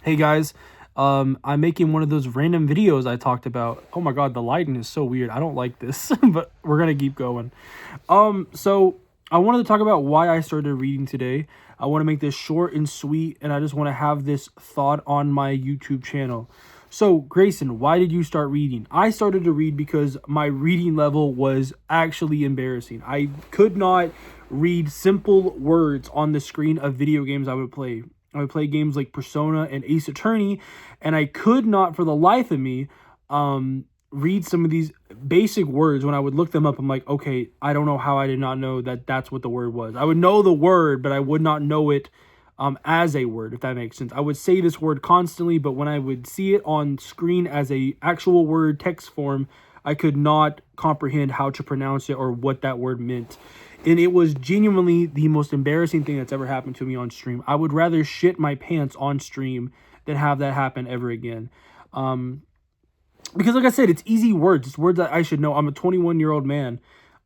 Hey guys, I'm making one of those random videos I talked about. Oh my god, the lighting is so weird. I don't like this, but we're gonna keep going. So I wanted to talk about why I started reading today. I want to make this short and sweet, and I just want to have this thought on my YouTube channel. So Grayson, why did you start reading? I started to read because my reading level was actually embarrassing. I could not read simple words on the screen of video games I would play. I would play games like Persona and Ace Attorney, and I could not, for the life of me, read some of these basic words. When I would look them up, I'm like, okay, I don't know how I did not know that that's what the word was. I would know the word, but I would not know it as a word, if that makes sense. I would say this word constantly, but when I would see it on screen as a actual word text form, I could not comprehend how to pronounce it or what that word meant. And it was genuinely the most embarrassing thing that's ever happened to me on stream. I would rather shit my pants on stream than have that happen ever again. Because like I said, it's easy words. It's words that I should know. I'm a 21-year-old man.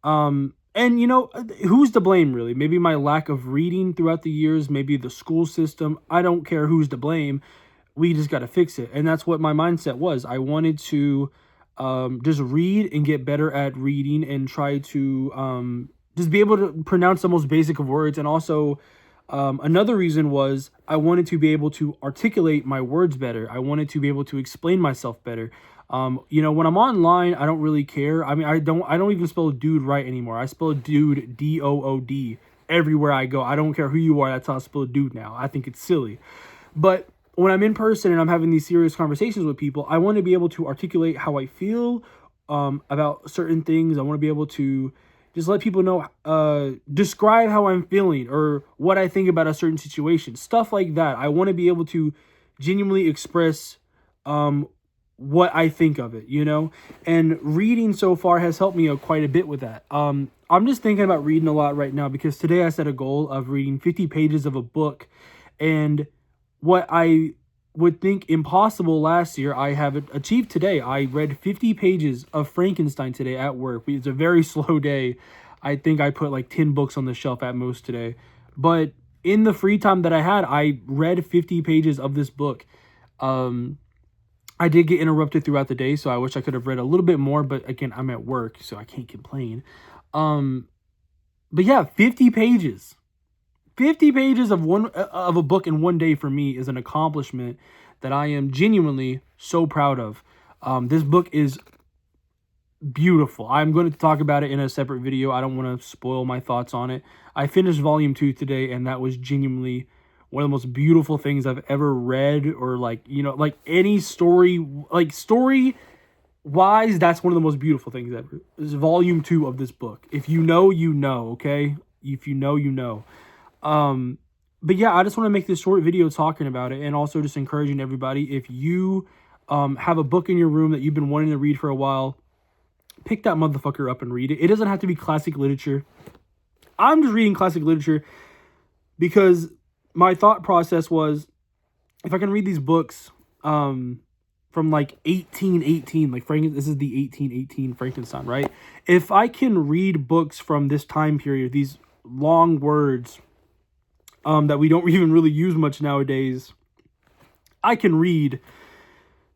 And you know, who's to blame really? Maybe my lack of reading throughout the years, maybe the school system. I don't care who's to blame. We just got to fix it. And that's what my mindset was. I wanted to just read and get better at reading and try to just be able to pronounce the most basic of words. And also another reason was I wanted to be able to articulate my words better. I wanted to be able to explain myself better. You know, when I'm online, I don't really care. I mean, I don't even spell dude right anymore. I spell dude D-O-O-D everywhere I go. I don't care who you are. That's how I spell dude now. I think it's silly. But when I'm in person and I'm having these serious conversations with people, I want to be able to articulate how I feel about certain things. I want to be able to just let people know, describe how I'm feeling or what I think about a certain situation, stuff like that. I want to be able to genuinely express what I think of it, you know? And reading so far has helped me quite a bit with that. I'm just thinking about reading a lot right now because today I set a goal of reading 50 pages of a book. And what I would think impossible last year, I have achieved today. I read 50 pages of Frankenstein today at work. It's a very slow day. I think I put like 10 books on the shelf at most today. But in the free time that I had, I read 50 pages of this book. I did get interrupted throughout the day, so I wish I could have read a little bit more, but again, I'm at work, so I can't complain. But yeah, 50 pages. 50 pages of a book in one day for me is an accomplishment that I am genuinely so proud of. This book is beautiful. I'm going to talk about it in a separate video. I don't want to spoil my thoughts on it. I finished volume 2 today, and that was genuinely one of the most beautiful things I've ever read, or like, you know, like any story, like story wise, that's one of the most beautiful things ever. This is volume 2 of this book. If you know, you know, okay? If you know, you know. But yeah, I just want to make this short video talking about it, and also just encouraging everybody, if you have a book in your room that you've been wanting to read for a while, pick that motherfucker up and read it. It doesn't have to be classic literature. I'm just reading classic literature because my thought process was, if I can read these books from like 1818, like this is the 1818 Frankenstein, right? If I can read books from this time period, these long words that we don't even really use much nowadays, I can read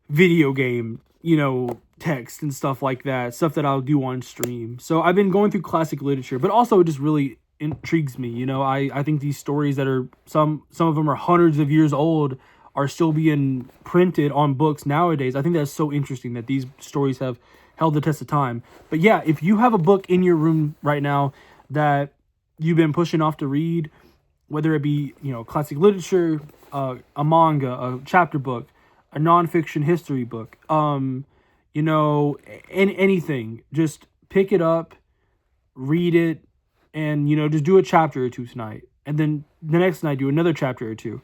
video game, you know, text and stuff like that, stuff that I'll do on stream. So I've been going through classic literature, but also it just really intrigues me. You know, I think these stories that are some of them are hundreds of years old are still being printed on books nowadays. I think that's so interesting that these stories have held the test of time. But yeah, if you have a book in your room right now that you've been pushing off to read, whether it be, you know, classic literature, a manga, a chapter book, a nonfiction history book, you know, anything, just pick it up, read it, and, you know, just do a chapter or two tonight. And then the next night, do another chapter or two.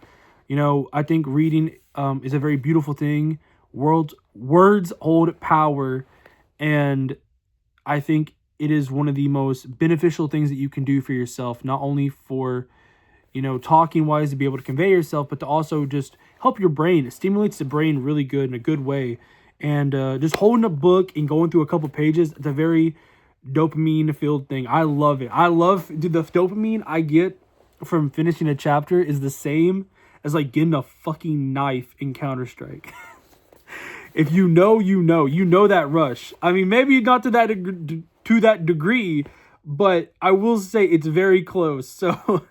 You know, I think reading is a very beautiful thing. Words hold power. And I think it is one of the most beneficial things that you can do for yourself. Not only for, you know, talking wise to be able to convey yourself, but to also just help your brain. It stimulates the brain really good in a good way. And just holding a book and going through a couple pages, it's a very dopamine filled thing. I love it. Dude, the dopamine I get from finishing a chapter is the same is like getting a fucking knife in Counter-Strike. If you know, you know that rush. I mean, maybe not to that degree, but I will say it's very close. So,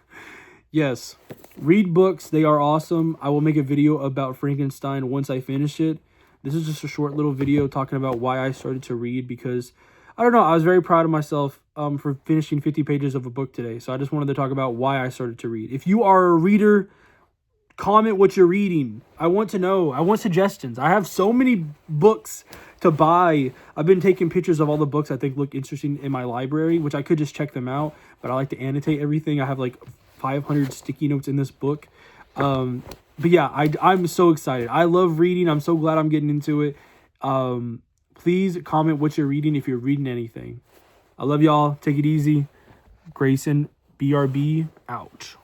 yes, read books. They are awesome. I will make a video about Frankenstein once I finish it. This is just a short little video talking about why I started to read because, I don't know, I was very proud of myself for finishing 50 pages of a book today. So I just wanted to talk about why I started to read. If you are a reader, comment what you're reading. I want to know. I want suggestions. I have so many books to buy. I've been taking pictures of all the books I think look interesting in my library, which I could just check them out, but I like to annotate everything. I have like 500 sticky notes in this book. But yeah, I'm so excited. I love reading. I'm so glad I'm getting into it. Please comment what you're reading if you're reading anything. I love y'all. Take it easy. Grayson, BRB, out.